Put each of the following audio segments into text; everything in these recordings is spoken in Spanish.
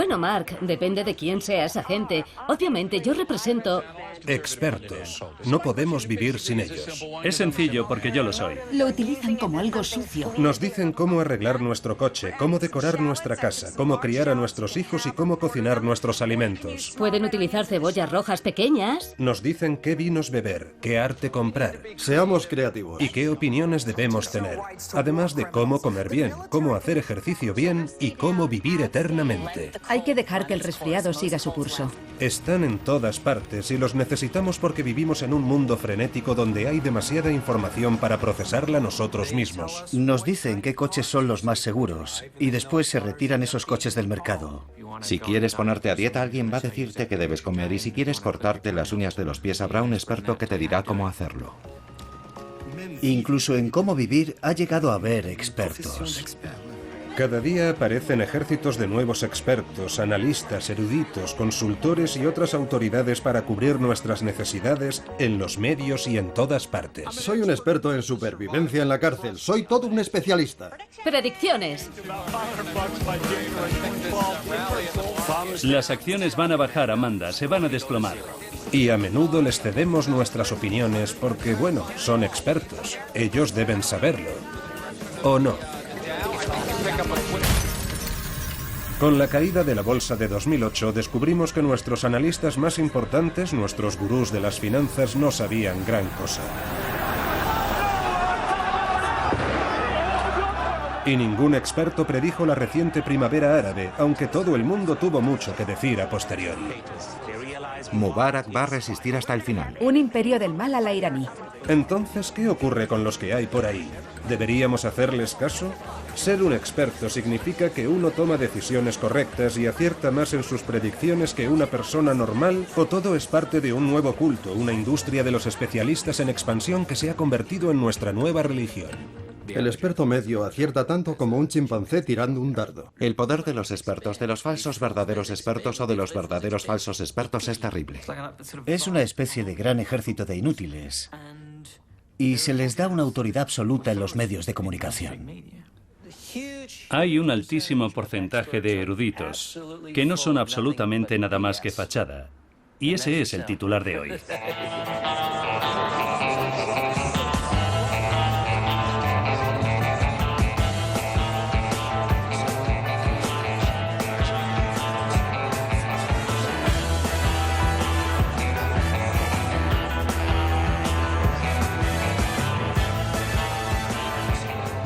Bueno, Mark, depende de quién sea esa gente. Obviamente, yo represento... Expertos. No podemos vivir sin ellos. Es sencillo porque yo lo soy. Lo utilizan como algo sucio. Nos dicen cómo arreglar nuestro coche, cómo decorar nuestra casa, cómo criar a nuestros hijos y cómo cocinar nuestros alimentos. Pueden utilizar cebollas rojas pequeñas. Nos dicen qué vinos beber, qué arte comprar. Seamos creativos. Y qué opiniones debemos tener. Además de cómo comer bien, cómo hacer ejercicio bien y cómo vivir eternamente. Hay que dejar que el resfriado siga su curso. Están en todas partes y los necesitamos porque vivimos en un mundo frenético donde hay demasiada información para procesarla nosotros mismos. Nos dicen qué coches son los más seguros y después se retiran esos coches del mercado. Si quieres ponerte a dieta, alguien va a decirte qué debes comer, y si quieres cortarte las uñas de los pies, habrá un experto que te dirá cómo hacerlo. Incluso en cómo vivir ha llegado a haber expertos. Cada día aparecen ejércitos de nuevos expertos, analistas, eruditos, consultores y otras autoridades para cubrir nuestras necesidades en los medios y en todas partes. Soy un experto en supervivencia en la cárcel. Soy todo un especialista. Predicciones. Las acciones van a bajar, Amanda, se van a desplomar. Y a menudo les cedemos nuestras opiniones porque, bueno, son expertos. Ellos deben saberlo. ¿O no? Con la caída de la bolsa de 2008 descubrimos que nuestros analistas más importantes, nuestros gurús de las finanzas, no sabían gran cosa. Y ningún experto predijo la reciente primavera árabe, aunque todo el mundo tuvo mucho que decir a posteriori. Mubarak va a resistir hasta el final. Un imperio del mal a la iraní. Entonces, ¿qué ocurre con los que hay por ahí? ¿Deberíamos hacerles caso? Ser un experto significa que uno toma decisiones correctas y acierta más en sus predicciones que una persona normal, o todo es parte de un nuevo culto, una industria de los especialistas en expansión que se ha convertido en nuestra nueva religión. El experto medio acierta tanto como un chimpancé tirando un dardo. El poder de los expertos, de los falsos verdaderos expertos o de los verdaderos falsos expertos es terrible. Es una especie de gran ejército de inútiles. Y se les da una autoridad absoluta en los medios de comunicación. Hay un altísimo porcentaje de eruditos que no son absolutamente nada más que fachada. Y ese es el titular de hoy.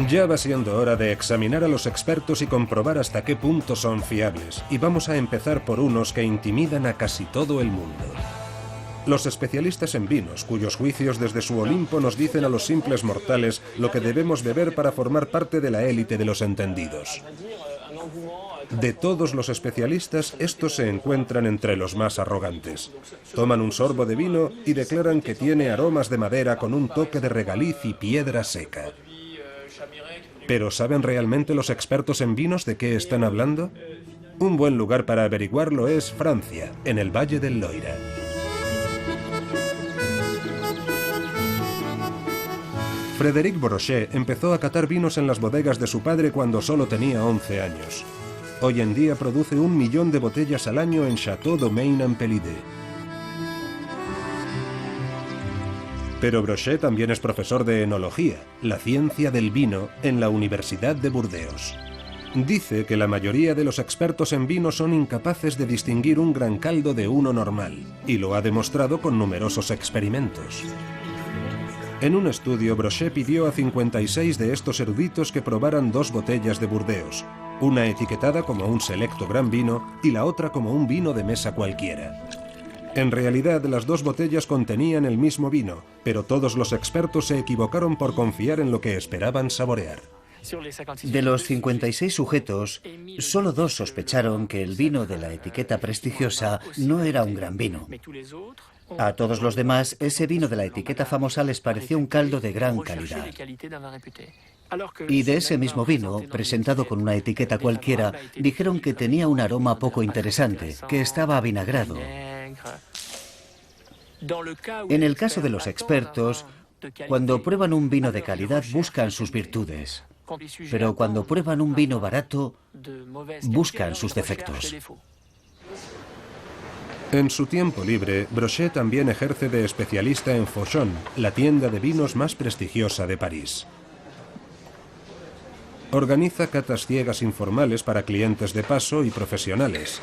Ya va siendo hora de examinar a los expertos y comprobar hasta qué punto son fiables. Y vamos a empezar por unos que intimidan a casi todo el mundo. Los especialistas en vinos, cuyos juicios desde su Olimpo nos dicen a los simples mortales lo que debemos beber para formar parte de la élite de los entendidos. De todos los especialistas, estos se encuentran entre los más arrogantes. Toman un sorbo de vino y declaran que tiene aromas de madera con un toque de regaliz y piedra seca. ¿Pero saben realmente los expertos en vinos de qué están hablando? Un buen lugar para averiguarlo es Francia, en el Valle del Loira. Frédéric Brochet empezó a catar vinos en las bodegas de su padre cuando solo tenía 11 años. Hoy en día produce 1 millón de botellas al año en Château Domaine-en-Pelidé. Pero Brochet también es profesor de enología, la ciencia del vino, en la Universidad de Burdeos. Dice que la mayoría de los expertos en vino son incapaces de distinguir un gran caldo de uno normal, y lo ha demostrado con numerosos experimentos. En un estudio, Brochet pidió a 56 de estos eruditos que probaran 2 botellas de Burdeos, una etiquetada como un selecto gran vino y la otra como un vino de mesa cualquiera. En realidad, las 2 botellas contenían el mismo vino, pero todos los expertos se equivocaron por confiar en lo que esperaban saborear. De los 56 sujetos, solo 2 sospecharon que el vino de la etiqueta prestigiosa no era un gran vino. A todos los demás, ese vino de la etiqueta famosa les pareció un caldo de gran calidad. Y de ese mismo vino, presentado con una etiqueta cualquiera, dijeron que tenía un aroma poco interesante, que estaba avinagrado. En el caso de los expertos, cuando prueban un vino de calidad buscan sus virtudes. pero cuando prueban un vino barato, buscan sus defectos. En su tiempo libre, Brochet también ejerce de especialista en Fauchon, la tienda de vinos más prestigiosa de París. Organiza catas ciegas informales para clientes de paso y profesionales.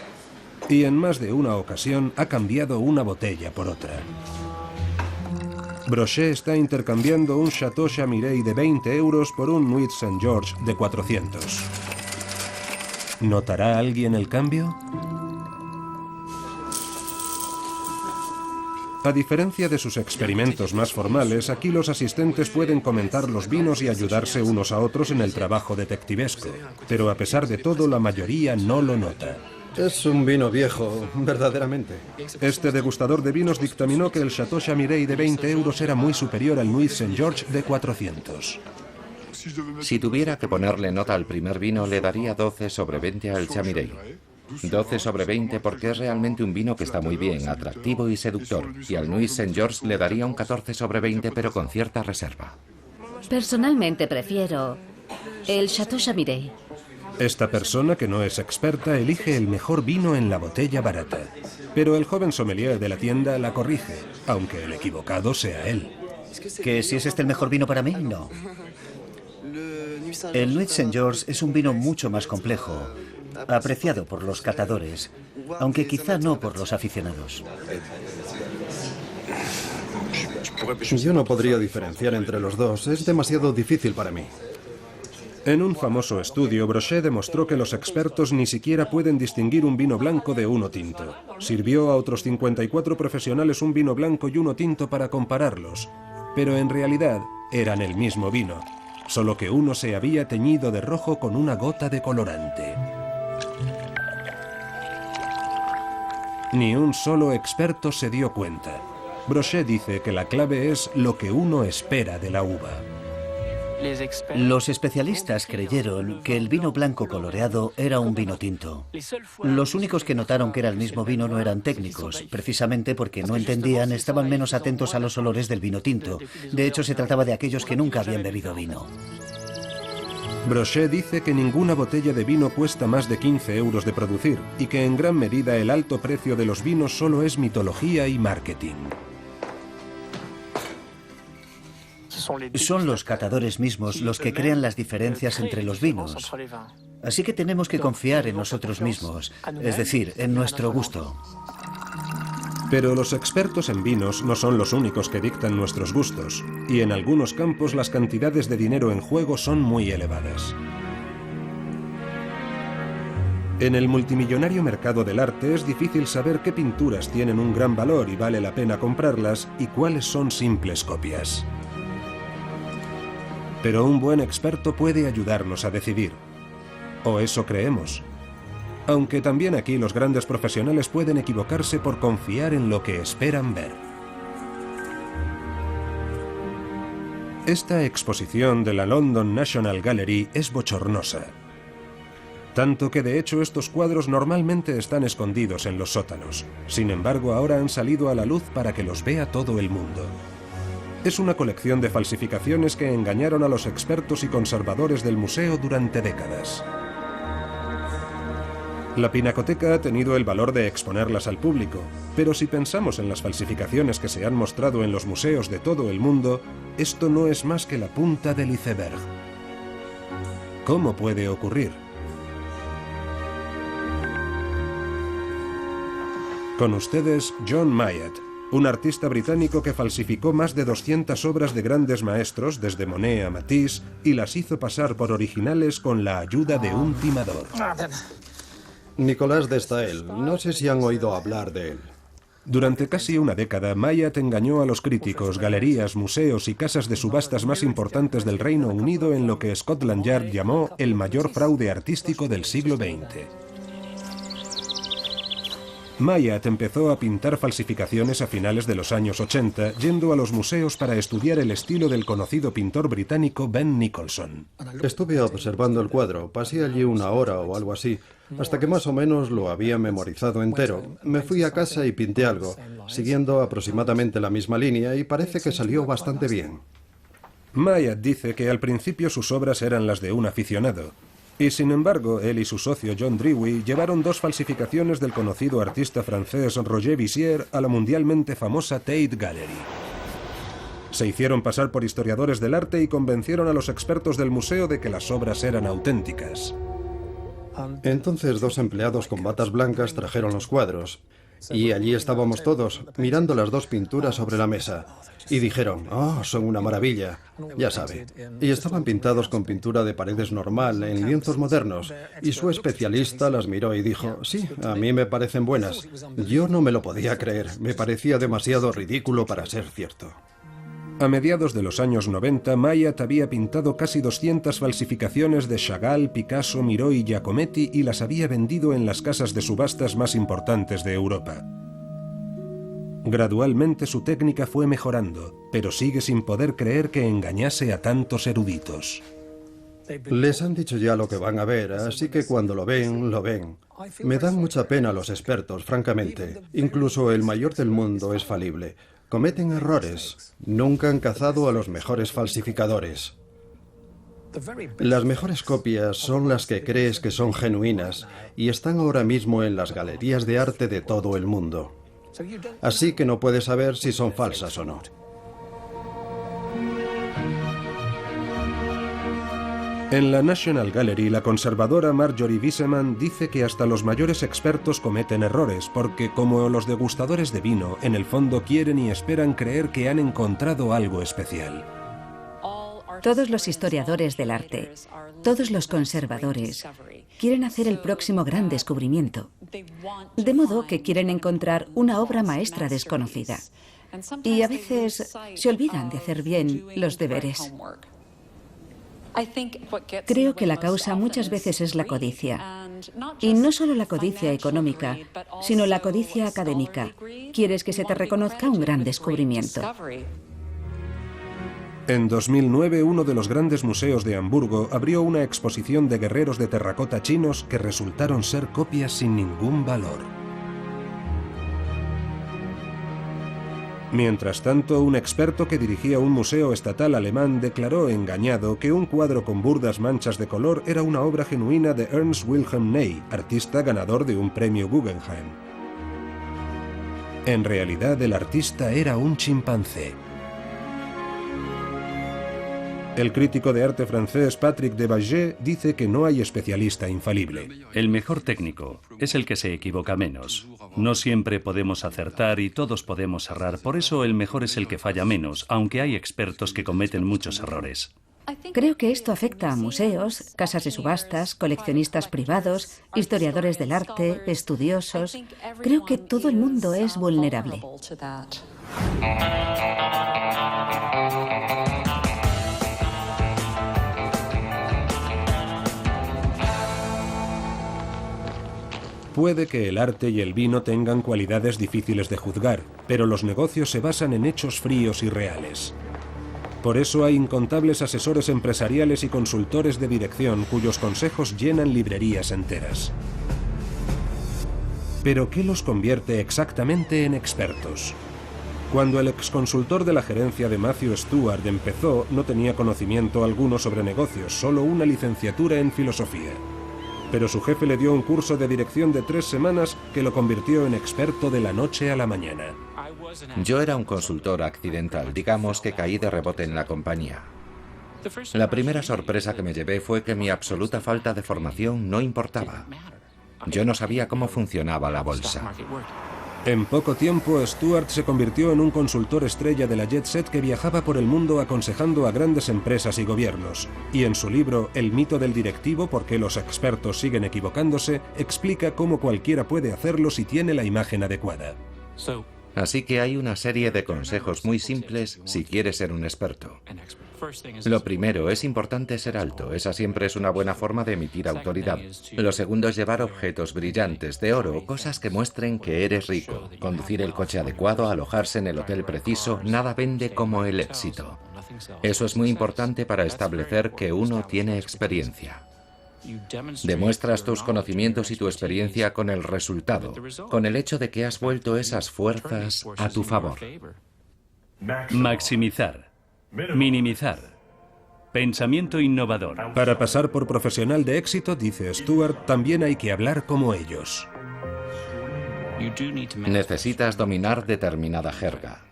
Y en más de una ocasión ha cambiado una botella por otra. Brochet está intercambiando un Chateau Chamiret de 20 euros por un Nuit Saint-Georges de 400. ¿Notará alguien el cambio? A diferencia de sus experimentos más formales, aquí los asistentes pueden comentar los vinos y ayudarse unos a otros en el trabajo detectivesco. Pero a pesar de todo, la mayoría no lo nota. Es un vino viejo, verdaderamente. Este degustador de vinos dictaminó que el Chateau Chamiret de 20 euros era muy superior al Nuit Saint-Georges de 400. Si tuviera que ponerle nota al primer vino, le daría 12 sobre 20 al Chamiret. 12 sobre 20 porque es realmente un vino que está muy bien, atractivo y seductor. Y al Nuit Saint-Georges le daría un 14 sobre 20, pero con cierta reserva. Personalmente prefiero el Chateau Chamiret. Esta persona, que no es experta, elige el mejor vino en la botella barata. Pero el joven sommelier de la tienda la corrige, aunque el equivocado sea él. ¿Que si es este el mejor vino para mí? No. El Nuit Saint-Georges es un vino mucho más complejo, apreciado por los catadores, aunque quizá no por los aficionados. Yo no podría diferenciar entre los dos, es demasiado difícil para mí. En un famoso estudio, Brochet demostró que los expertos ni siquiera pueden distinguir un vino blanco de uno tinto. Sirvió a otros 54 profesionales un vino blanco y uno tinto para compararlos, pero en realidad eran el mismo vino, solo que uno se había teñido de rojo con una gota de colorante. Ni un solo experto se dio cuenta. Brochet dice que la clave es lo que uno espera de la uva. Los especialistas creyeron que el vino blanco coloreado era un vino tinto. Los únicos que notaron que era el mismo vino no eran técnicos, precisamente porque no entendían, estaban menos atentos a los olores del vino tinto. De hecho, se trataba de aquellos que nunca habían bebido vino. Brochet dice que ninguna botella de vino cuesta más de 15 euros de producir y que en gran medida el alto precio de los vinos solo es mitología y marketing. Son los catadores mismos los que crean las diferencias entre los vinos. Así que tenemos que confiar en nosotros mismos, es decir, en nuestro gusto. Pero los expertos en vinos no son los únicos que dictan nuestros gustos, y en algunos campos las cantidades de dinero en juego son muy elevadas. En el multimillonario mercado del arte es difícil saber qué pinturas tienen un gran valor y vale la pena comprarlas y cuáles son simples copias. Pero un buen experto puede ayudarnos a decidir. O eso creemos. Aunque también aquí los grandes profesionales pueden equivocarse por confiar en lo que esperan ver. Esta exposición de la London National Gallery es bochornosa. Tanto que de hecho estos cuadros normalmente están escondidos en los sótanos. Sin embargo, ahora han salido a la luz para que los vea todo el mundo. Es una colección de falsificaciones que engañaron a los expertos y conservadores del museo durante décadas. La pinacoteca ha tenido el valor de exponerlas al público, pero si pensamos en las falsificaciones que se han mostrado en los museos de todo el mundo, esto no es más que la punta del iceberg. ¿Cómo puede ocurrir? Con ustedes, John Mayat, un artista británico que falsificó más de 200 obras de grandes maestros, desde Monet a Matisse, y las hizo pasar por originales con la ayuda de un timador. Nicolas de Staël, no sé si han oído hablar de él. Durante casi una década, Mayat engañó a los críticos, galerías, museos y casas de subastas más importantes del Reino Unido en lo que Scotland Yard llamó el mayor fraude artístico del siglo XX. Mayat empezó a pintar falsificaciones a finales de los años 80, yendo a los museos para estudiar el estilo del conocido pintor británico Ben Nicholson. Estuve observando el cuadro, pasé allí una hora o algo así, hasta que más o menos lo había memorizado entero. Me fui a casa y pinté algo, siguiendo aproximadamente la misma línea, y parece que salió bastante bien. Mayat dice que al principio sus obras eran las de un aficionado. Y sin embargo, él y su socio John Dewey llevaron 2 falsificaciones del conocido artista francés Roger Vissier a la mundialmente famosa Tate Gallery. Se hicieron pasar por historiadores del arte y convencieron a los expertos del museo de que las obras eran auténticas. Entonces 2 empleados con batas blancas trajeron los cuadros. Y allí estábamos todos, mirando las 2 pinturas sobre la mesa. Y dijeron, oh, son una maravilla. Ya sabe. Y estaban pintados con pintura de paredes normal, en lienzos modernos. Y su especialista las miró y dijo, sí, a mí me parecen buenas. Yo no me lo podía creer. Me parecía demasiado ridículo para ser cierto. A mediados de los años 90, Mayat había pintado casi 200 falsificaciones de Chagall, Picasso, Miró y Giacometti y las había vendido en las casas de subastas más importantes de Europa. Gradualmente su técnica fue mejorando, pero sigue sin poder creer que engañase a tantos eruditos. Les han dicho ya lo que van a ver, así que cuando lo ven, lo ven. Me dan mucha pena los expertos, francamente. Incluso el mayor del mundo es falible. Cometen errores. Nunca han cazado a los mejores falsificadores. Las mejores copias son las que crees que son genuinas y están ahora mismo en las galerías de arte de todo el mundo. Así que no puedes saber si son falsas o no. En la National Gallery, la conservadora Marjorie Wiseman dice que hasta los mayores expertos cometen errores porque, como los degustadores de vino, en el fondo quieren y esperan creer que han encontrado algo especial. Todos los historiadores del arte, todos los conservadores, quieren hacer el próximo gran descubrimiento. De modo que quieren encontrar una obra maestra desconocida. Y a veces se olvidan de hacer bien los deberes. Creo que la causa muchas veces es la codicia. Y no solo la codicia económica, sino la codicia académica. Quieres que se te reconozca un gran descubrimiento. En 2009, uno de los grandes museos de Hamburgo abrió una exposición de guerreros de terracota chinos que resultaron ser copias sin ningún valor. Mientras tanto, un experto que dirigía un museo estatal alemán declaró engañado que un cuadro con burdas manchas de color era una obra genuina de Ernst Wilhelm Ney, artista ganador de un premio Guggenheim. En realidad, el artista era un chimpancé. El crítico de arte francés Patrick Debaget dice que no hay especialista infalible. El mejor técnico es el que se equivoca menos. No siempre podemos acertar y todos podemos errar, por eso el mejor es el que falla menos, aunque hay expertos que cometen muchos errores. Creo que esto afecta a museos, casas de subastas, coleccionistas privados, historiadores del arte, estudiosos. Creo que todo el mundo es vulnerable. Puede que el arte y el vino tengan cualidades difíciles de juzgar, pero los negocios se basan en hechos fríos y reales. Por eso hay incontables asesores empresariales y consultores de dirección cuyos consejos llenan librerías enteras. ¿Pero qué los convierte exactamente en expertos? Cuando el exconsultor de la gerencia de Matthew Stewart empezó, no tenía conocimiento alguno sobre negocios, solo una licenciatura en filosofía. Pero su jefe le dio un curso de dirección de 3 semanas que lo convirtió en experto de la noche a la mañana. Yo era un consultor accidental, digamos que caí de rebote en la compañía. La primera sorpresa que me llevé fue que mi absoluta falta de formación no importaba. Yo no sabía cómo funcionaba la bolsa. En poco tiempo, Stewart se convirtió en un consultor estrella de la Jet Set que viajaba por el mundo aconsejando a grandes empresas y gobiernos. Y en su libro El mito del directivo, por qué los expertos siguen equivocándose, explica cómo cualquiera puede hacerlo si tiene la imagen adecuada. Así que hay una serie de consejos muy simples si quieres ser un experto. Lo primero, es importante ser alto. Esa siempre es una buena forma de emitir autoridad. Lo segundo es llevar objetos brillantes, de oro, cosas que muestren que eres rico. Conducir el coche adecuado, alojarse en el hotel preciso, nada vende como el éxito. Eso es muy importante para establecer que uno tiene experiencia. Demuestras tus conocimientos y tu experiencia con el resultado, con el hecho de que has vuelto esas fuerzas a tu favor. Maximizar, minimizar, Pensamiento innovador. Para pasar por profesional de éxito, dice Stuart, también hay que hablar como ellos. Necesitas dominar determinada jerga.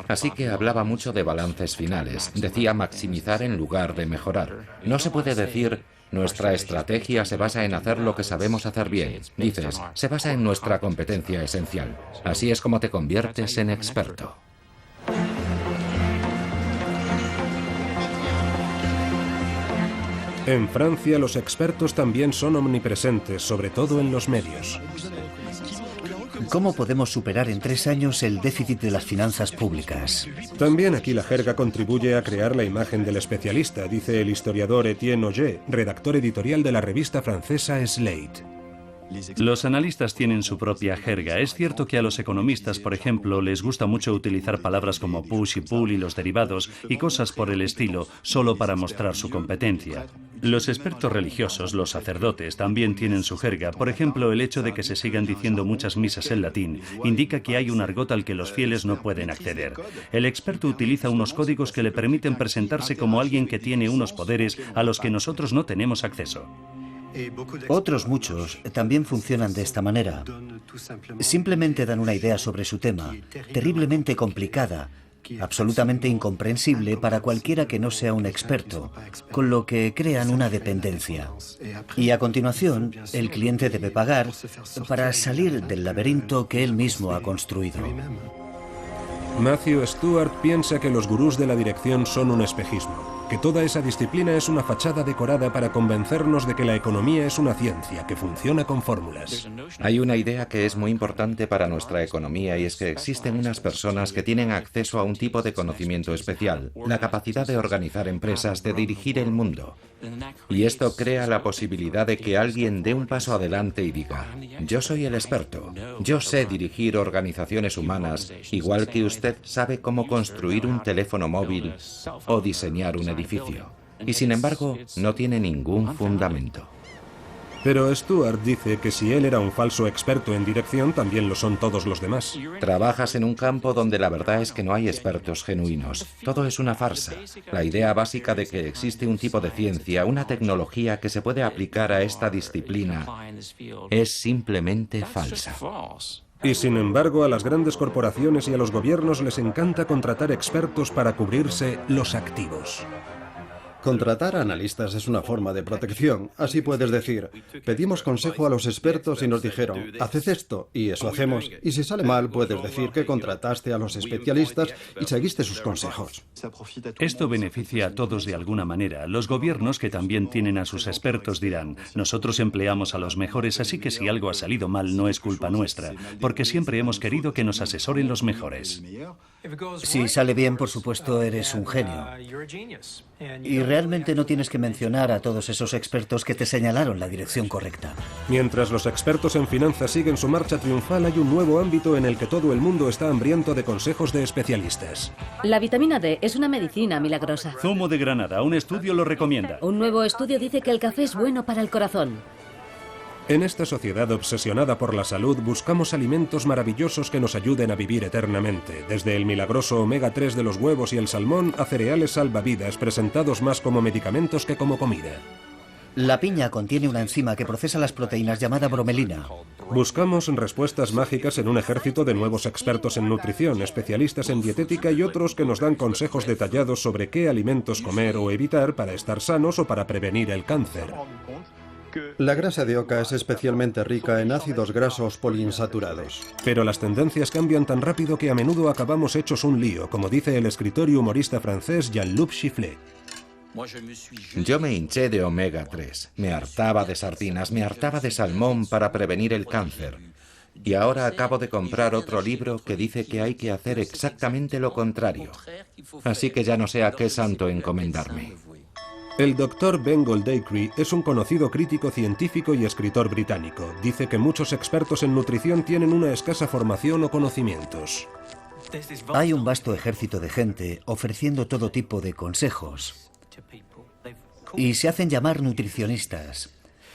Así que hablaba mucho de balances finales. Decía maximizar en lugar de mejorar. No se puede decir, nuestra estrategia se basa en hacer lo que sabemos hacer bien. Dices, se basa en nuestra competencia esencial. Así es como te conviertes en experto. En Francia, los expertos también son omnipresentes, sobre todo en los medios. ¿Cómo podemos superar en 3 años el déficit de las finanzas públicas? También aquí la jerga contribuye a crear la imagen del especialista, dice el historiador Etienne Auger, redactor editorial de la revista francesa Slate. Los analistas tienen su propia jerga. Es cierto que a los economistas, por ejemplo, les gusta mucho utilizar palabras como push y pull y los derivados y cosas por el estilo, solo para mostrar su competencia. Los expertos religiosos, los sacerdotes, también tienen su jerga. Por ejemplo, el hecho de que se sigan diciendo muchas misas en latín indica que hay un argot al que los fieles no pueden acceder. El experto utiliza unos códigos que le permiten presentarse como alguien que tiene unos poderes a los que nosotros no tenemos acceso. Otros muchos también funcionan de esta manera. Simplemente dan una idea sobre su tema, terriblemente complicada, absolutamente incomprensible para cualquiera que no sea un experto, con lo que crean una dependencia. Y a continuación, el cliente debe pagar para salir del laberinto que él mismo ha construido. Matthew Stuart piensa que los gurús de la dirección son un espejismo, que toda esa disciplina es una fachada decorada para convencernos de que la economía es una ciencia que funciona con fórmulas. Hay una idea que es muy importante para nuestra economía y es que existen unas personas que tienen acceso a un tipo de conocimiento especial, la capacidad de organizar empresas, de dirigir el mundo. Y esto crea la posibilidad de que alguien dé un paso adelante y diga, yo soy el experto, yo sé dirigir organizaciones humanas, igual que usted sabe cómo construir un teléfono móvil o diseñar un edificio. Y sin embargo, no tiene ningún fundamento. Pero Stuart dice que si él era un falso experto en dirección, también lo son todos los demás. Trabajas en un campo donde la verdad es que no hay expertos genuinos. Todo es una farsa. La idea básica de que existe un tipo de ciencia, una tecnología que se puede aplicar a esta disciplina, es simplemente falsa. Y sin embargo, a las grandes corporaciones y a los gobiernos les encanta contratar expertos para cubrirse los activos. Contratar a analistas es una forma de protección. Así puedes decir, pedimos consejo a los expertos y nos dijeron, haced esto, y eso hacemos. Y si sale mal, puedes decir que contrataste a los especialistas y seguiste sus consejos. Esto beneficia a todos de alguna manera. Los gobiernos, que también tienen a sus expertos, dirán, nosotros empleamos a los mejores, así que si algo ha salido mal no es culpa nuestra, porque siempre hemos querido que nos asesoren los mejores. Si sale bien, por supuesto, eres un genio. Y realmente no tienes que mencionar a todos esos expertos que te señalaron la dirección correcta. Mientras los expertos en finanzas siguen su marcha triunfal, hay un nuevo ámbito en el que todo el mundo está hambriento de consejos de especialistas. La vitamina D es una medicina milagrosa. Zumo de granada, un estudio lo recomienda. Un nuevo estudio dice que el café es bueno para el corazón. En esta sociedad obsesionada por la salud, buscamos alimentos maravillosos que nos ayuden a vivir eternamente, desde el milagroso omega 3 de los huevos y el salmón a cereales salvavidas presentados más como medicamentos que como comida. La piña contiene una enzima que procesa las proteínas llamada bromelina. Buscamos respuestas mágicas en un ejército de nuevos expertos en nutrición, especialistas en dietética y otros que nos dan consejos detallados sobre qué alimentos comer o evitar para estar sanos o para prevenir el cáncer. La grasa de oca es especialmente rica en ácidos grasos poliinsaturados. Pero las tendencias cambian tan rápido que a menudo acabamos hechos un lío, como dice el escritor y humorista francés Jean-Luc Chifflet. Yo me hinché de omega 3, me hartaba de sardinas, me hartaba de salmón para prevenir el cáncer. Y ahora acabo de comprar otro libro que dice que hay que hacer exactamente lo contrario. Así que ya no sé a qué santo encomendarme. El Dr. Ben Goldacre es un conocido crítico científico y escritor británico. Dice que muchos expertos en nutrición tienen una escasa formación o conocimientos. Hay un vasto ejército de gente ofreciendo todo tipo de consejos. Y se hacen llamar nutricionistas.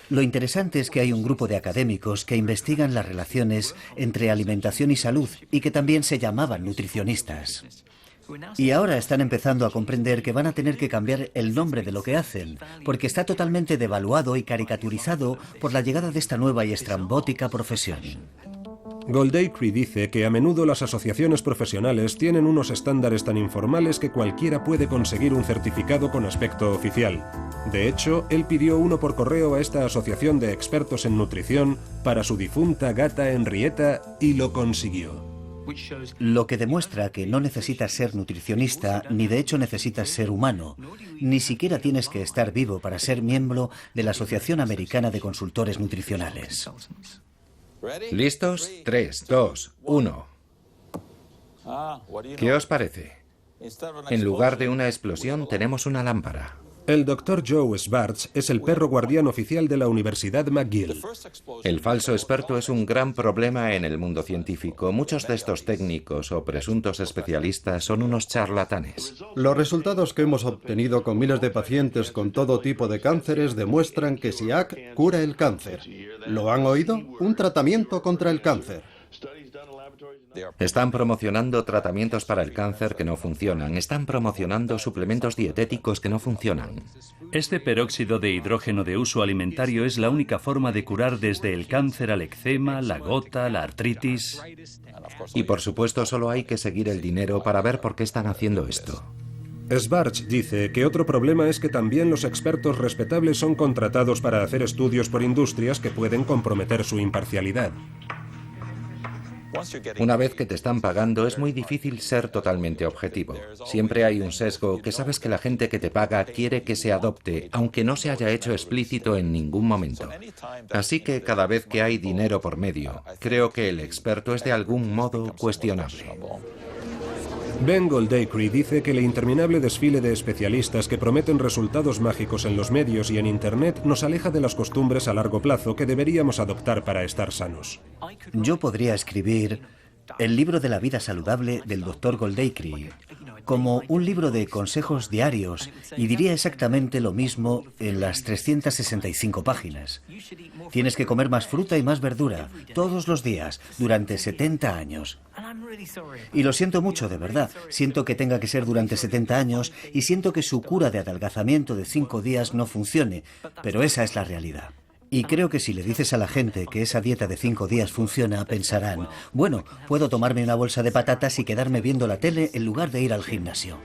Lo interesante es que hay un grupo de académicos que investigan las relaciones entre alimentación y salud y que también se llamaban nutricionistas. Y ahora están empezando a comprender que van a tener que cambiar el nombre de lo que hacen, porque está totalmente devaluado y caricaturizado por la llegada de esta nueva y estrambótica profesión. Goldacre dice que a menudo las asociaciones profesionales tienen unos estándares tan informales que cualquiera puede conseguir un certificado con aspecto oficial. De hecho, él pidió uno por correo a esta asociación de expertos en nutrición para su difunta gata Henrietta y lo consiguió. Lo que demuestra que no necesitas ser nutricionista, ni de hecho necesitas ser humano. Ni siquiera tienes que estar vivo para ser miembro de la Asociación Americana de Consultores Nutricionales. ¿Listos? 3, 2, 1. ¿Qué os parece? En lugar de una explosión tenemos una lámpara. El Dr. Joe Schwartz es el perro guardián oficial de la Universidad McGill. El falso experto es un gran problema en el mundo científico. Muchos de estos técnicos o presuntos especialistas son unos charlatanes. Los resultados que hemos obtenido con miles de pacientes con todo tipo de cánceres demuestran que SIAC cura el cáncer. ¿Lo han oído? Un tratamiento contra el cáncer. Están promocionando tratamientos para el cáncer que no funcionan. Están promocionando suplementos dietéticos que no funcionan. Este peróxido de hidrógeno de uso alimentario es la única forma de curar desde el cáncer al eczema, la gota, la artritis. Y por supuesto solo hay que seguir el dinero para ver por qué están haciendo esto. Schwartz dice que otro problema es que también los expertos respetables son contratados para hacer estudios por industrias que pueden comprometer su imparcialidad. Una vez que te están pagando es muy difícil ser totalmente objetivo. Siempre hay un sesgo que sabes que la gente que te paga quiere que se adopte, aunque no se haya hecho explícito en ningún momento. Así que cada vez que hay dinero por medio, creo que el experto es de algún modo cuestionable. Ben Goldacre dice que el interminable desfile de especialistas que prometen resultados mágicos en los medios y en Internet nos aleja de las costumbres a largo plazo que deberíamos adoptar para estar sanos. Yo podría escribir el libro de la vida saludable del Dr. Goldacre como un libro de consejos diarios y diría exactamente lo mismo en las 365 páginas. Tienes que comer más fruta y más verdura todos los días durante 70 años. Y lo siento mucho, de verdad. Siento que tenga que ser durante 70 años y siento que su cura de adelgazamiento de 5 días no funcione, pero esa es la realidad. Y creo que si le dices a la gente que esa dieta de 5 días funciona, pensarán, bueno, puedo tomarme una bolsa de patatas y quedarme viendo la tele en lugar de ir al gimnasio.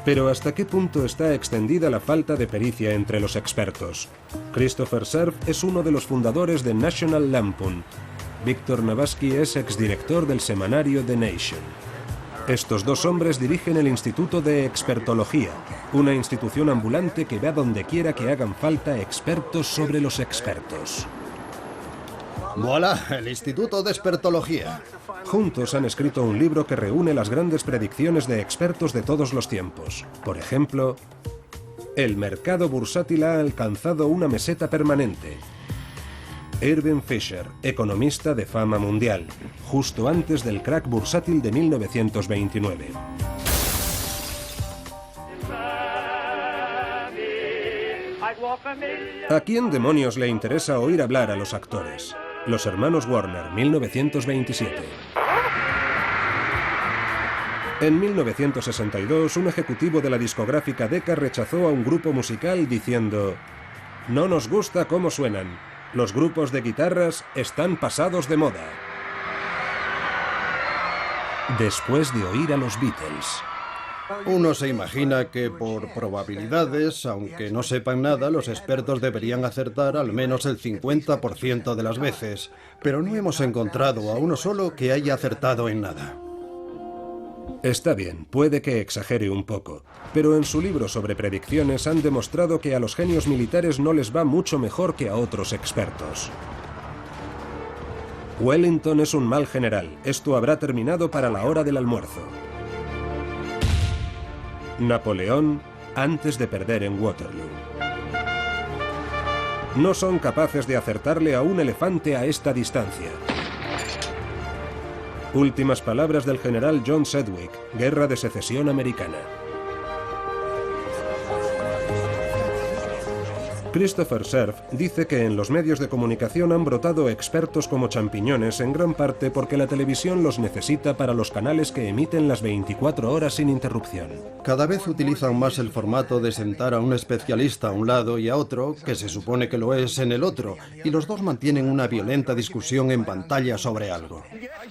Pero ¿hasta qué punto está extendida la falta de pericia entre los expertos? Christopher Cerf es uno de los fundadores de National Lampoon. Víctor Navasky es exdirector del semanario The Nation. Estos dos hombres dirigen el Instituto de Expertología, una institución ambulante que va donde quiera que hagan falta expertos sobre los expertos. ¡Voilà! El Instituto de Expertología. Juntos han escrito un libro que reúne las grandes predicciones de expertos de todos los tiempos. Por ejemplo, el mercado bursátil ha alcanzado una meseta permanente. Irving Fisher, economista de fama mundial, justo antes del crack bursátil de 1929. ¿A quién demonios le interesa oír hablar a los actores? Los hermanos Warner, 1927. En 1962, un ejecutivo de la discográfica Decca rechazó a un grupo musical diciendo: «No nos gusta cómo suenan. Los grupos de guitarras están pasados de moda». Después de oír a los Beatles. Uno se imagina que por probabilidades, aunque no sepan nada, los expertos deberían acertar al menos el 50% de las veces, pero no hemos encontrado a uno solo que haya acertado en nada. Está bien, puede que exagere un poco, pero en su libro sobre predicciones han demostrado que a los genios militares no les va mucho mejor que a otros expertos. Wellington es un mal general, esto habrá terminado para la hora del almuerzo. Napoleón antes de perder en Waterloo. No son capaces de acertarle a un elefante a esta distancia. Últimas palabras del general John Sedgwick, Guerra de Secesión Americana. Christopher Cerf dice que en los medios de comunicación han brotado expertos como champiñones en gran parte porque la televisión los necesita para los canales que emiten las 24 horas sin interrupción. Cada vez utilizan más el formato de sentar a un especialista a un lado y a otro, que se supone que lo es en el otro, y los dos mantienen una violenta discusión en pantalla sobre algo.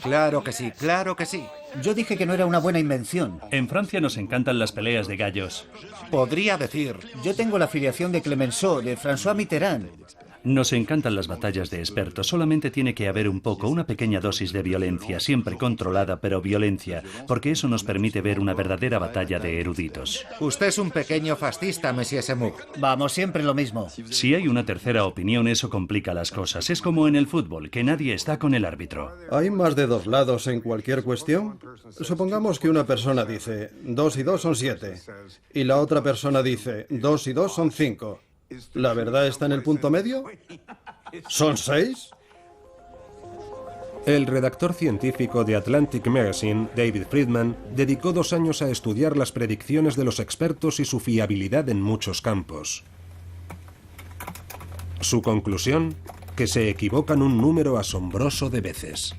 Claro que sí, claro que sí. Yo dije que no era una buena invención. En Francia nos encantan las peleas de gallos. Podría decir... Yo tengo la afiliación de Clemenceau, de François Mitterrand. Nos encantan las batallas de expertos. Solamente tiene que haber una pequeña dosis de violencia, siempre controlada, pero violencia, porque eso nos permite ver una verdadera batalla de eruditos. Usted es un pequeño fascista, Monsieur Semouk. Vamos, siempre lo mismo. Si hay una tercera opinión, eso complica las cosas. Es como en el fútbol, que nadie está con el árbitro. ¿Hay más de dos lados en cualquier cuestión? Supongamos que una persona dice 2 y 2 son 7 y la otra persona dice 2 y 2 son 5. ¿La verdad está en el punto medio? ¿Son 6? El redactor científico de Atlantic Magazine, David Friedman, dedicó 2 años a estudiar las predicciones de los expertos y su fiabilidad en muchos campos. Su conclusión, que se equivocan un número asombroso de veces.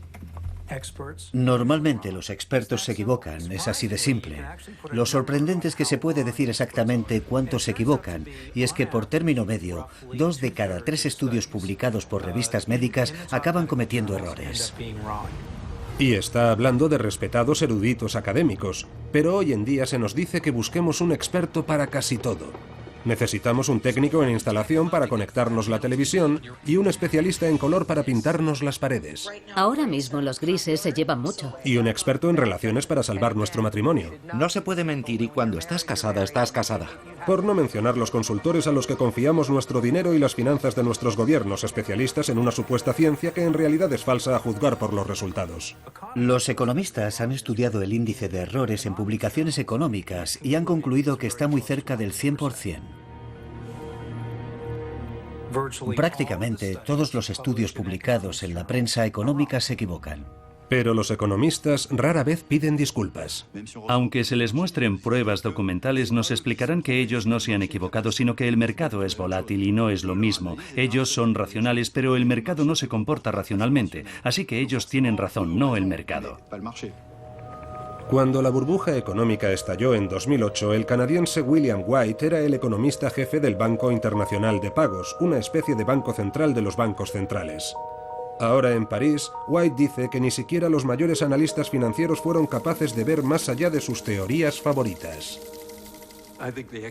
Normalmente los expertos se equivocan, es así de simple. Lo sorprendente es que se puede decir exactamente cuántos se equivocan, y es que por término medio, 2 de cada 3 estudios publicados por revistas médicas acaban cometiendo errores. Y está hablando de respetados eruditos académicos, pero hoy en día se nos dice que busquemos un experto para casi todo. Necesitamos un técnico en instalación para conectarnos la televisión y un especialista en color para pintarnos las paredes. Ahora mismo los grises se llevan mucho. Y un experto en relaciones para salvar nuestro matrimonio. No se puede mentir y cuando estás casada, estás casada. Por no mencionar los consultores a los que confiamos nuestro dinero y las finanzas de nuestros gobiernos, especialistas en una supuesta ciencia que en realidad es falsa a juzgar por los resultados. Los economistas han estudiado el índice de errores en publicaciones económicas y han concluido que está muy cerca del 100%. Prácticamente todos los estudios publicados en la prensa económica se equivocan. Pero los economistas rara vez piden disculpas. Aunque se les muestren pruebas documentales, nos explicarán que ellos no se han equivocado, sino que el mercado es volátil y no es lo mismo. Ellos son racionales, pero el mercado no se comporta racionalmente. Así que ellos tienen razón, no el mercado. Cuando la burbuja económica estalló en 2008, el canadiense William White era el economista jefe del Banco Internacional de Pagos, una especie de banco central de los bancos centrales. Ahora en París, White dice que ni siquiera los mayores analistas financieros fueron capaces de ver más allá de sus teorías favoritas.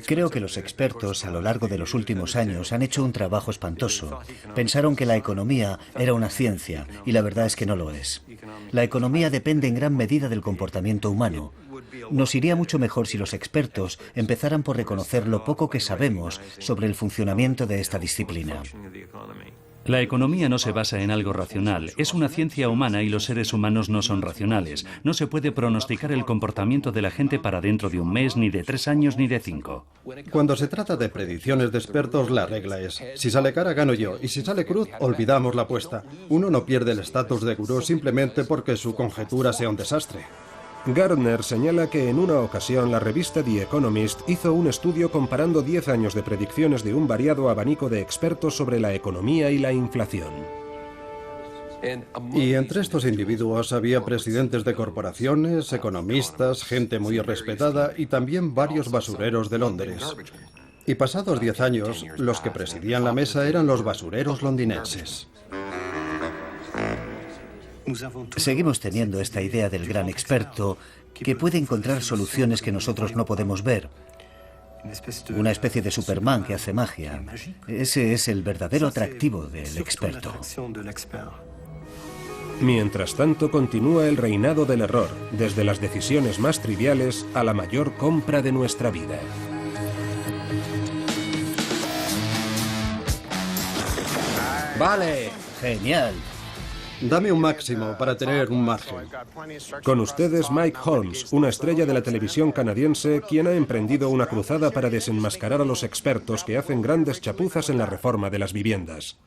Creo que los expertos a lo largo de los últimos años han hecho un trabajo espantoso. Pensaron que la economía era una ciencia y la verdad es que no lo es. La economía depende en gran medida del comportamiento humano. Nos iría mucho mejor si los expertos empezaran por reconocer lo poco que sabemos sobre el funcionamiento de esta disciplina. La economía no se basa en algo racional, es una ciencia humana y los seres humanos no son racionales. No se puede pronosticar el comportamiento de la gente para dentro de un mes, ni de 3 años, ni de 5. Cuando se trata de predicciones de expertos, la regla es: si sale cara, gano yo, y si sale cruz, olvidamos la apuesta. Uno no pierde el estatus de gurú simplemente porque su conjetura sea un desastre. Gardner señala que en una ocasión la revista The Economist hizo un estudio comparando 10 años de predicciones de un variado abanico de expertos sobre la economía y la inflación. Y entre estos individuos había presidentes de corporaciones, economistas, gente muy respetada y también varios basureros de Londres. Y pasados 10 años, los que presidían la mesa eran los basureros londinenses. Seguimos teniendo esta idea del gran experto que puede encontrar soluciones que nosotros no podemos ver. Una especie de Superman que hace magia. Ese es el verdadero atractivo del experto. Mientras tanto, continúa el reinado del error, desde las decisiones más triviales a la mayor compra de nuestra vida. ¡Vale! ¡Genial! Dame un máximo para tener un margen. Con ustedes Mike Holmes, una estrella de la televisión canadiense, quien ha emprendido una cruzada para desenmascarar a los expertos que hacen grandes chapuzas en la reforma de las viviendas.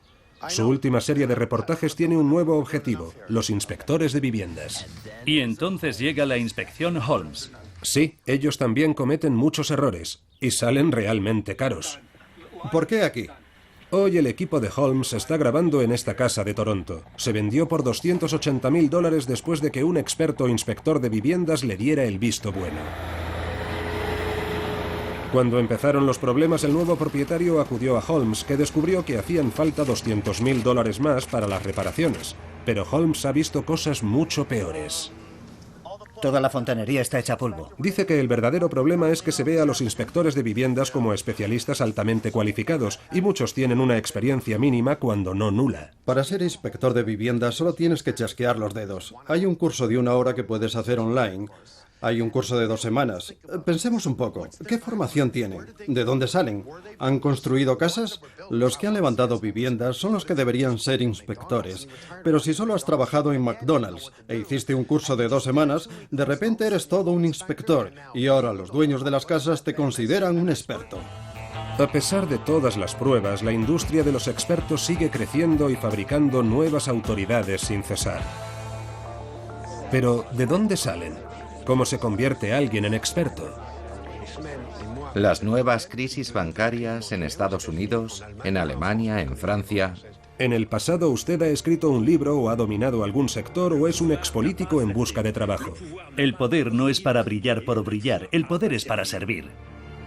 Su última serie de reportajes tiene un nuevo objetivo: los inspectores de viviendas. Y entonces llega la inspección Holmes. Sí, ellos también cometen muchos errores y salen realmente caros. ¿Por qué aquí? Hoy el equipo de Holmes está grabando en esta casa de Toronto. Se vendió por $280.000 después de que un experto inspector de viviendas le diera el visto bueno. Cuando empezaron los problemas, el nuevo propietario acudió a Holmes, que descubrió que hacían falta $200.000 más para las reparaciones. Pero Holmes ha visto cosas mucho peores. Toda la fontanería está hecha polvo. Dice que el verdadero problema es que se ve a los inspectores de viviendas como especialistas altamente cualificados, y muchos tienen una experiencia mínima cuando no nula. Para ser inspector de viviendas solo tienes que chasquear los dedos. Hay un curso de 1 hora que puedes hacer online. Hay un curso de 2 semanas. Pensemos un poco. ¿Qué formación tienen? ¿De dónde salen? ¿Han construido casas? Los que han levantado viviendas son los que deberían ser inspectores. Pero si solo has trabajado en McDonald's e hiciste un curso de 2 semanas, de repente eres todo un inspector y ahora los dueños de las casas te consideran un experto. A pesar de todas las pruebas, la industria de los expertos sigue creciendo y fabricando nuevas autoridades sin cesar. Pero, ¿de dónde salen? ¿Cómo se convierte alguien en experto? Las nuevas crisis bancarias en Estados Unidos, en Alemania, en Francia. En el pasado usted ha escrito un libro o ha dominado algún sector o es un expolítico en busca de trabajo. El poder no es para brillar por brillar, el poder es para servir.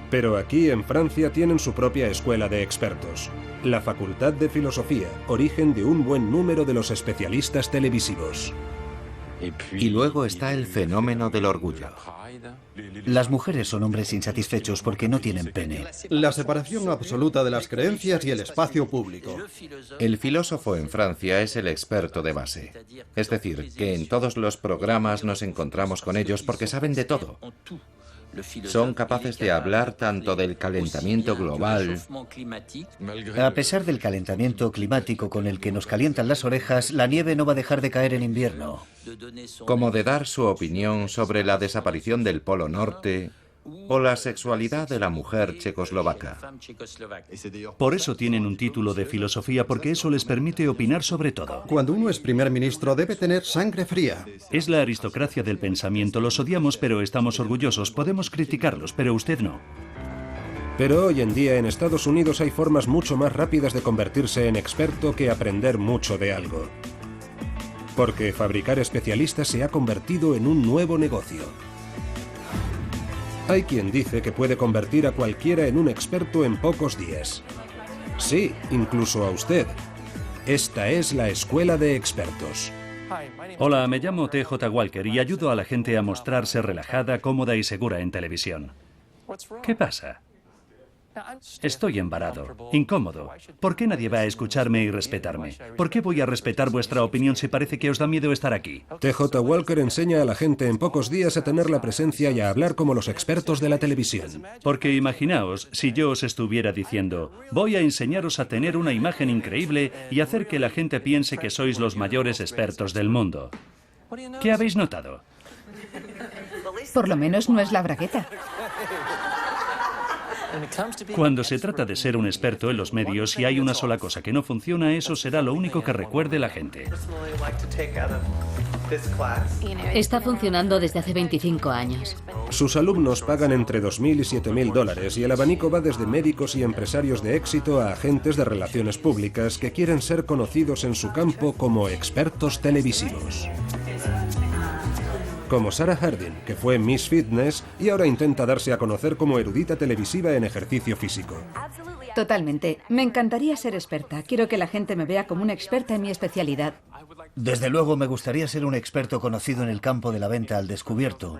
Pero aquí en Francia tienen su propia escuela de expertos. La Facultad de Filosofía, origen de un buen número de los especialistas televisivos. Y luego está el fenómeno del orgullo. Las mujeres son hombres insatisfechos porque no tienen pene. La separación absoluta de las creencias y el espacio público. El filósofo en Francia es el experto de base. Es decir, que en todos los programas nos encontramos con ellos porque saben de todo. Son capaces de hablar tanto del calentamiento global. A pesar del calentamiento climático con el que nos calientan las orejas, la nieve no va a dejar de caer en invierno. Como de dar su opinión sobre la desaparición del Polo Norte o la sexualidad de la mujer checoslovaca. Por eso tienen un título de filosofía, porque eso les permite opinar sobre todo. Cuando uno es primer ministro debe tener sangre fría. Es la aristocracia del pensamiento. Los odiamos, pero estamos orgullosos. Podemos criticarlos, pero usted no. Pero hoy en día en Estados Unidos hay formas mucho más rápidas de convertirse en experto que aprender mucho de algo. Porque fabricar especialistas se ha convertido en un nuevo negocio. Hay quien dice que puede convertir a cualquiera en un experto en pocos días. Sí, incluso a usted. Esta es la Escuela de Expertos. Hola, me llamo T.J. Walker y ayudo a la gente a mostrarse relajada, cómoda y segura en televisión. ¿Qué pasa? Estoy embarado, incómodo. ¿Por qué nadie va a escucharme y respetarme? ¿Por qué voy a respetar vuestra opinión si parece que os da miedo estar aquí? T.J. Walker enseña a la gente en pocos días a tener la presencia y a hablar como los expertos de la televisión. Porque imaginaos si yo os estuviera diciendo, voy a enseñaros a tener una imagen increíble y hacer que la gente piense que sois los mayores expertos del mundo. ¿Qué habéis notado? Por lo menos no es la bragueta. Cuando se trata de ser un experto en los medios, si hay una sola cosa que no funciona, eso será lo único que recuerde la gente. Está funcionando desde hace 25 años. Sus alumnos pagan entre $2.000 y $7.000 y el abanico va desde médicos y empresarios de éxito a agentes de relaciones públicas que quieren ser conocidos en su campo como expertos televisivos. Como Sarah Harding, que fue Miss Fitness y ahora intenta darse a conocer como erudita televisiva en ejercicio físico. Totalmente. Me encantaría ser experta. Quiero que la gente me vea como una experta en mi especialidad. Desde luego me gustaría ser un experto conocido en el campo de la venta al descubierto.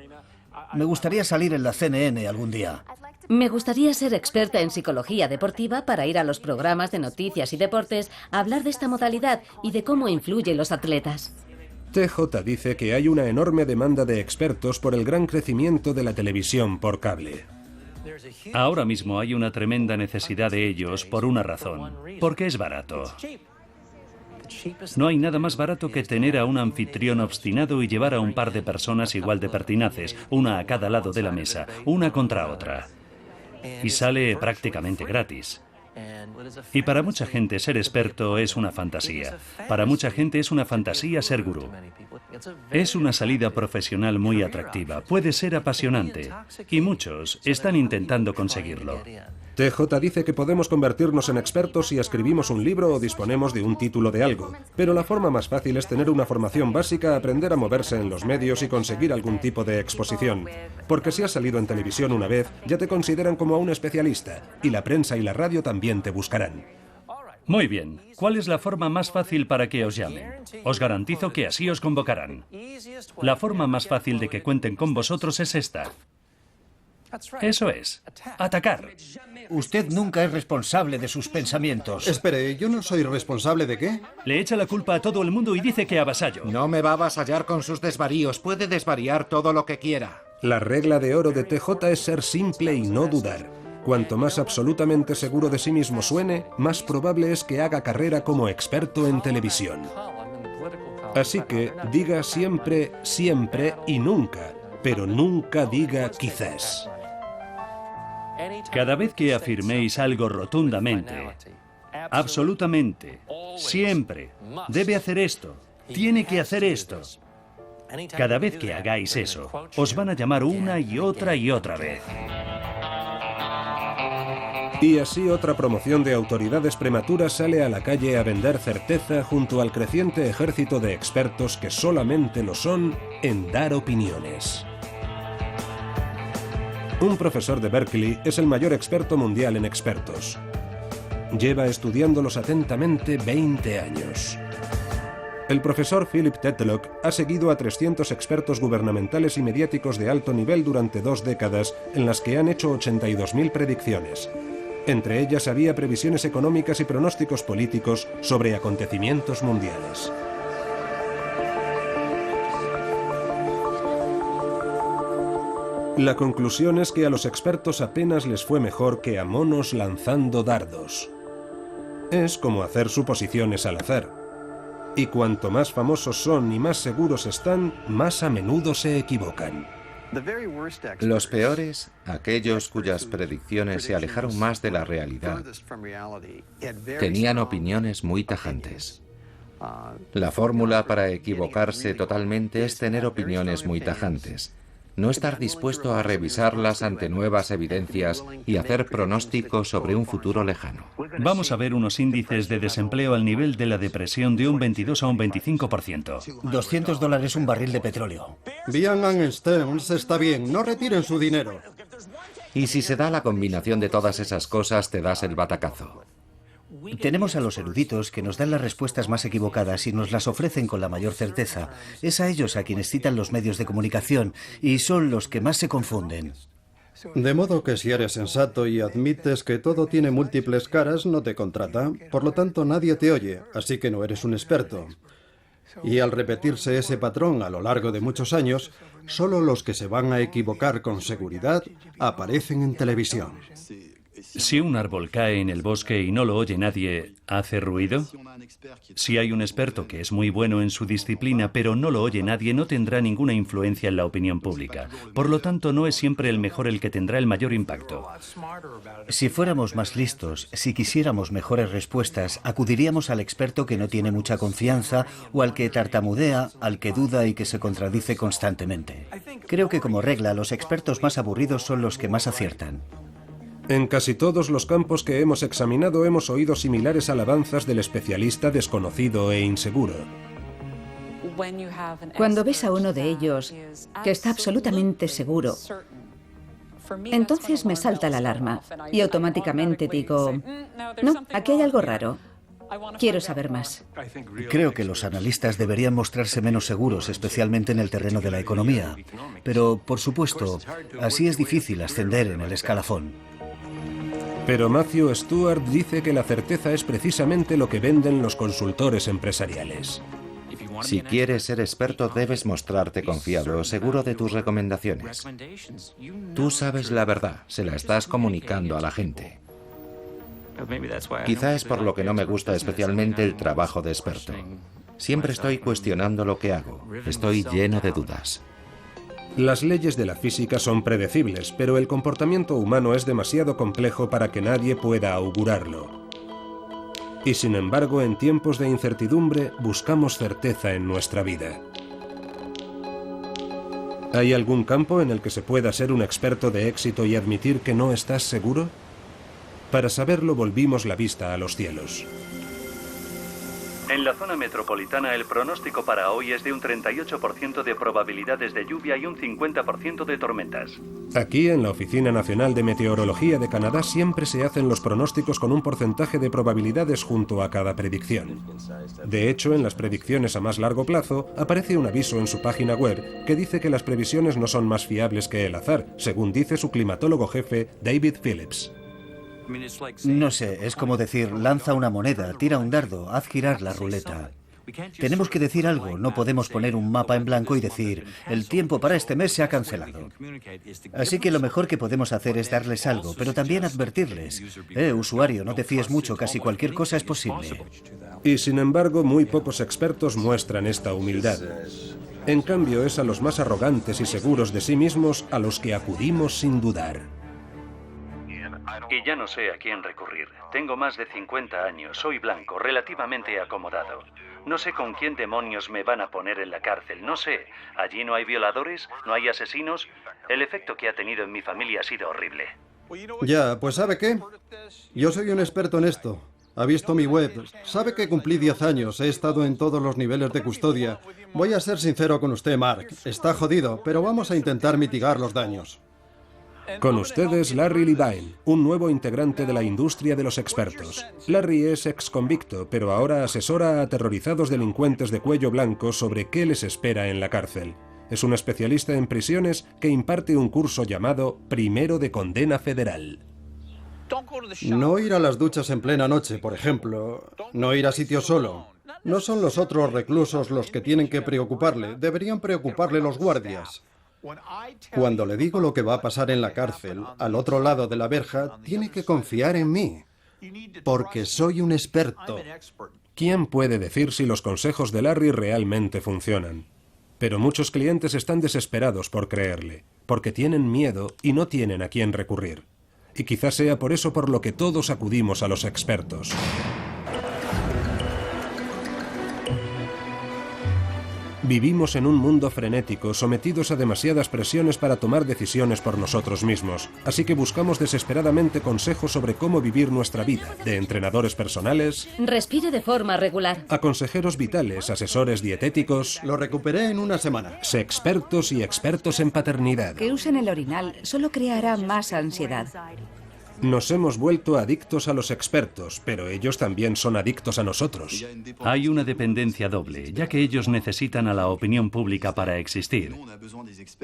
Me gustaría salir en la CNN algún día. Me gustaría ser experta en psicología deportiva para ir a los programas de noticias y deportes a hablar de esta modalidad y de cómo influyen los atletas. TJ dice que hay una enorme demanda de expertos por el gran crecimiento de la televisión por cable. Ahora mismo hay una tremenda necesidad de ellos por una razón, porque es barato. No hay nada más barato que tener a un anfitrión obstinado y llevar a un par de personas igual de pertinaces, una a cada lado de la mesa, una contra otra. Y sale prácticamente gratis. Y para mucha gente ser experto es una fantasía. Para mucha gente es una fantasía ser gurú. Es una salida profesional muy atractiva, puede ser apasionante, y muchos están intentando conseguirlo. TJ dice que podemos convertirnos en expertos si escribimos un libro o disponemos de un título de algo, pero la forma más fácil es tener una formación básica, aprender a moverse en los medios y conseguir algún tipo de exposición. Porque si has salido en televisión una vez, ya te consideran como a un especialista, y la prensa y la radio también te buscarán. Muy bien, ¿cuál es la forma más fácil para que os llamen? Os garantizo que así os convocarán. La forma más fácil de que cuenten con vosotros es esta. Eso es, atacar. Usted nunca es responsable de sus pensamientos. Espere, ¿yo no soy responsable de qué? Le echa la culpa a todo el mundo y dice que avasallo. No me va a avasallar con sus desvaríos. Puede desvariar todo lo que quiera. La regla de oro de TJ es ser simple y no dudar. Cuanto más absolutamente seguro de sí mismo suene, más probable es que haga carrera como experto en televisión. Así que diga siempre, siempre y nunca, pero nunca diga quizás. Cada vez que afirméis algo rotundamente, absolutamente, siempre, debe hacer esto, tiene que hacer esto. Cada vez que hagáis eso, os van a llamar una y otra vez. Y así otra promoción de autoridades prematuras sale a la calle a vender certeza junto al creciente ejército de expertos que solamente lo son en dar opiniones. Un profesor de Berkeley es el mayor experto mundial en expertos. Lleva estudiándolos atentamente 20 años. El profesor Philip Tetlock ha seguido a 300 expertos gubernamentales y mediáticos de alto nivel durante 2 décadas, en las que han hecho 82.000 predicciones. Entre ellas había previsiones económicas y pronósticos políticos sobre acontecimientos mundiales. La conclusión es que a los expertos apenas les fue mejor que a monos lanzando dardos. Es como hacer suposiciones al azar. Y cuanto más famosos son y más seguros están, más a menudo se equivocan. Los peores, aquellos cuyas predicciones se alejaron más de la realidad, tenían opiniones muy tajantes. La fórmula para equivocarse totalmente es tener opiniones muy tajantes. No estar dispuesto a revisarlas ante nuevas evidencias y hacer pronósticos sobre un futuro lejano. Vamos a ver unos índices de desempleo al nivel de la depresión de un 22 a un 25%. $200 un barril de petróleo. Bien, Stearns, está bien, no retiren su dinero. Y si se da la combinación de todas esas cosas, te das el batacazo. Tenemos a los eruditos que nos dan las respuestas más equivocadas y nos las ofrecen con la mayor certeza. Es a ellos a quienes citan los medios de comunicación y son los que más se confunden. De modo que si eres sensato y admites que todo tiene múltiples caras, no te contrata. Por lo tanto, nadie te oye, así que no eres un experto. Y al repetirse ese patrón a lo largo de muchos años, solo los que se van a equivocar con seguridad aparecen en televisión. Si un árbol cae en el bosque y no lo oye nadie, ¿hace ruido? Si hay un experto que es muy bueno en su disciplina, pero no lo oye nadie, no tendrá ninguna influencia en la opinión pública. Por lo tanto, no es siempre el mejor el que tendrá el mayor impacto. Si fuéramos más listos, si quisiéramos mejores respuestas, acudiríamos al experto que no tiene mucha confianza o al que tartamudea, al que duda y que se contradice constantemente. Creo que como regla, los expertos más aburridos son los que más aciertan. En casi todos los campos que hemos examinado hemos oído similares alabanzas del especialista desconocido e inseguro. Cuando ves a uno de ellos que está absolutamente seguro, entonces me salta la alarma y automáticamente digo, no, aquí hay algo raro. Quiero saber más. Creo que los analistas deberían mostrarse menos seguros, especialmente en el terreno de la economía. Pero, por supuesto, así es difícil ascender en el escalafón. Pero Matthew Stewart dice que la certeza es precisamente lo que venden los consultores empresariales. Si quieres ser experto, debes mostrarte confiado o seguro de tus recomendaciones. Tú sabes la verdad, se la estás comunicando a la gente. Quizá es por lo que no me gusta especialmente el trabajo de experto. Siempre estoy cuestionando lo que hago. Estoy lleno de dudas. Las leyes de la física son predecibles, pero el comportamiento humano es demasiado complejo para que nadie pueda augurarlo. Y sin embargo, en tiempos de incertidumbre, buscamos certeza en nuestra vida. ¿Hay algún campo en el que se pueda ser un experto de éxito y admitir que no estás seguro? Para saberlo, volvimos la vista a los cielos. En la zona metropolitana, el pronóstico para hoy es de un 38% de probabilidades de lluvia y un 50% de tormentas. Aquí, en la Oficina Nacional de Meteorología de Canadá, siempre se hacen los pronósticos con un porcentaje de probabilidades junto a cada predicción. De hecho, en las predicciones a más largo plazo, aparece un aviso en su página web que dice que las previsiones no son más fiables que el azar, según dice su climatólogo jefe, David Phillips. No sé, es como decir, lanza una moneda, tira un dardo, haz girar la ruleta. Tenemos que decir algo, no podemos poner un mapa en blanco y decir, el tiempo para este mes se ha cancelado. Así que lo mejor que podemos hacer es darles algo, pero también advertirles. Usuario, no te fíes mucho, casi cualquier cosa es posible. Y sin embargo, muy pocos expertos muestran esta humildad. En cambio, es a los más arrogantes y seguros de sí mismos a los que acudimos sin dudar. Y ya no sé a quién recurrir. Tengo más de 50 años, soy blanco, relativamente acomodado. No sé con quién demonios me van a poner en la cárcel, no sé. Allí no hay violadores, no hay asesinos. El efecto que ha tenido en mi familia ha sido horrible. Ya, pues ¿sabe qué? Yo soy un experto en esto. Ha visto mi web. Sabe que cumplí 10 años. He estado en todos los niveles de custodia. Voy a ser sincero con usted, Mark. Está jodido, pero vamos a intentar mitigar los daños. Con ustedes, Larry Levine, un nuevo integrante de la industria de los expertos. Larry es ex convicto, pero ahora asesora a aterrorizados delincuentes de cuello blanco sobre qué les espera en la cárcel. Es un especialista en prisiones que imparte un curso llamado Primero de Condena Federal. No ir a las duchas en plena noche, por ejemplo. No ir a sitios solo. No son los otros reclusos los que tienen que preocuparle. Deberían preocuparle los guardias. Cuando le digo lo que va a pasar en la cárcel, al otro lado de la verja, tiene que confiar en mí, porque soy un experto. ¿Quién puede decir si los consejos de Larry realmente funcionan? Pero muchos clientes están desesperados por creerle, porque tienen miedo y no tienen a quién recurrir. Y quizás sea por eso por lo que todos acudimos a los expertos. Vivimos en un mundo frenético, sometidos a demasiadas presiones para tomar decisiones por nosotros mismos. Así que buscamos desesperadamente consejos sobre cómo vivir nuestra vida, de entrenadores personales... Respire de forma regular. A consejeros vitales, asesores dietéticos... Lo recuperé en una semana. Sexpertos y expertos en paternidad. Que usen el orinal solo creará más ansiedad. Nos hemos vuelto adictos a los expertos, pero ellos también son adictos a nosotros. Hay una dependencia doble, ya que ellos necesitan a la opinión pública para existir.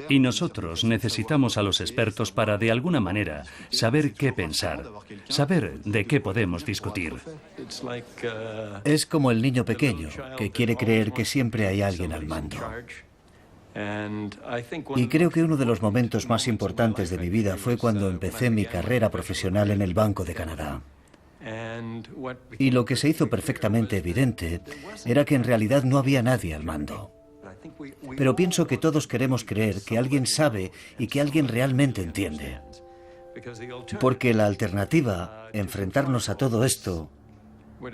Y nosotros necesitamos a los expertos para, de alguna manera, saber qué pensar, saber de qué podemos discutir. Es como el niño pequeño, que quiere creer que siempre hay alguien al mando. Y creo que uno de los momentos más importantes de mi vida fue cuando empecé mi carrera profesional en el Banco de Canadá. Y lo que se hizo perfectamente evidente era que en realidad no había nadie al mando. Pero pienso que todos queremos creer que alguien sabe y que alguien realmente entiende. Porque la alternativa, enfrentarnos a todo esto,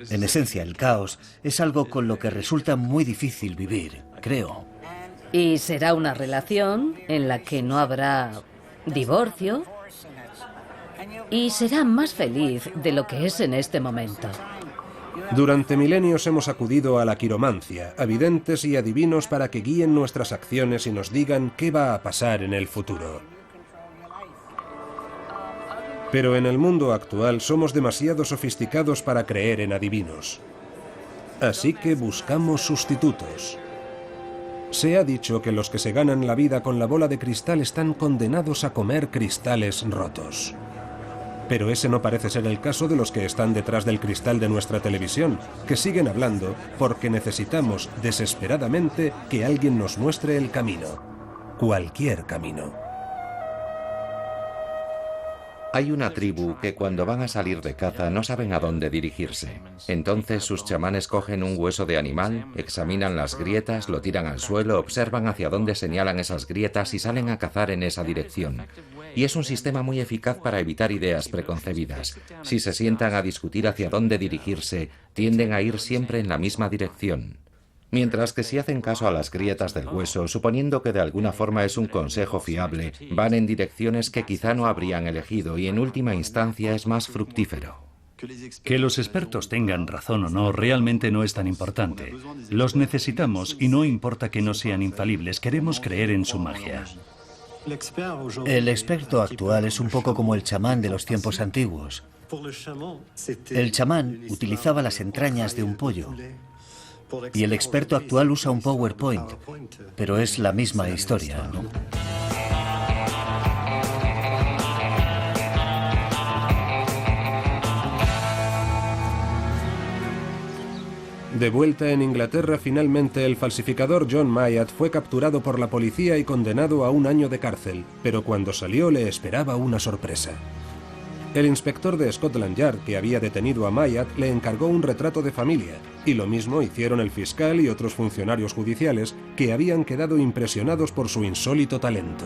en esencia el caos, es algo con lo que resulta muy difícil vivir, creo. Y será una relación en la que no habrá divorcio y será más feliz de lo que es en este momento. Durante milenios hemos acudido a la quiromancia, a videntes y adivinos para que guíen nuestras acciones y nos digan qué va a pasar en el futuro. Pero en el mundo actual somos demasiado sofisticados para creer en adivinos. Así que buscamos sustitutos. Se ha dicho que los que se ganan la vida con la bola de cristal están condenados a comer cristales rotos. Pero ese no parece ser el caso de los que están detrás del cristal de nuestra televisión, que siguen hablando porque necesitamos desesperadamente que alguien nos muestre el camino. Cualquier camino. Hay una tribu que cuando van a salir de caza no saben a dónde dirigirse. Entonces sus chamanes cogen un hueso de animal, examinan las grietas, lo tiran al suelo, observan hacia dónde señalan esas grietas y salen a cazar en esa dirección. Y es un sistema muy eficaz para evitar ideas preconcebidas. Si se sientan a discutir hacia dónde dirigirse, tienden a ir siempre en la misma dirección. Mientras que si hacen caso a las grietas del hueso, suponiendo que de alguna forma es un consejo fiable, van en direcciones que quizá no habrían elegido y en última instancia es más fructífero. Que los expertos tengan razón o no realmente no es tan importante. Los necesitamos y no importa que no sean infalibles, queremos creer en su magia. El experto actual es un poco como el chamán de los tiempos antiguos. El chamán utilizaba las entrañas de un pollo y el experto actual usa un PowerPoint, pero es la misma historia, ¿no? De vuelta en Inglaterra, finalmente el falsificador John Myatt fue capturado por la policía y condenado a 1 año de cárcel, pero cuando salió le esperaba una sorpresa. El inspector de Scotland Yard que había detenido a Myatt le encargó un retrato de familia, y lo mismo hicieron el fiscal y otros funcionarios judiciales que habían quedado impresionados por su insólito talento.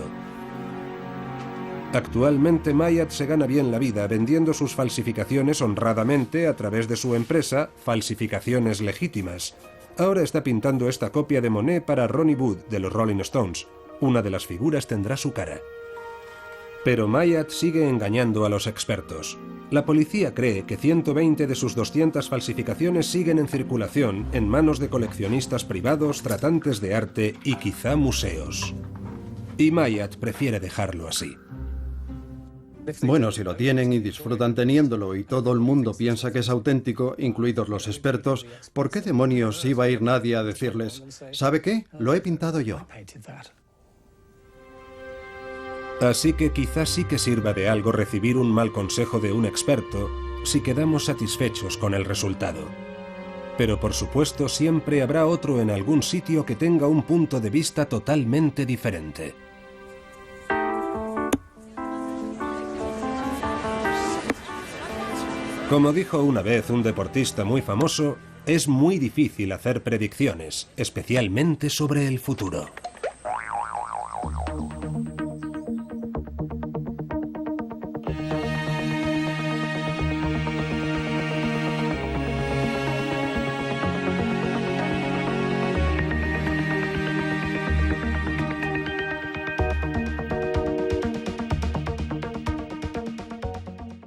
Actualmente Myatt se gana bien la vida vendiendo sus falsificaciones honradamente a través de su empresa Falsificaciones Legítimas. Ahora está pintando esta copia de Monet para Ronnie Wood de los Rolling Stones. Una de las figuras tendrá su cara. Pero Myatt sigue engañando a los expertos. La policía cree que 120 de sus 200 falsificaciones siguen en circulación en manos de coleccionistas privados, tratantes de arte y quizá museos. Y Myatt prefiere dejarlo así. Bueno, si lo tienen y disfrutan teniéndolo y todo el mundo piensa que es auténtico, incluidos los expertos, ¿por qué demonios iba a ir nadie a decirles, ¿sabe qué? Lo he pintado yo? Así que quizás sí que sirva de algo recibir un mal consejo de un experto si quedamos satisfechos con el resultado. Pero por supuesto siempre habrá otro en algún sitio que tenga un punto de vista totalmente diferente. Como dijo una vez un deportista muy famoso, es muy difícil hacer predicciones, especialmente sobre el futuro.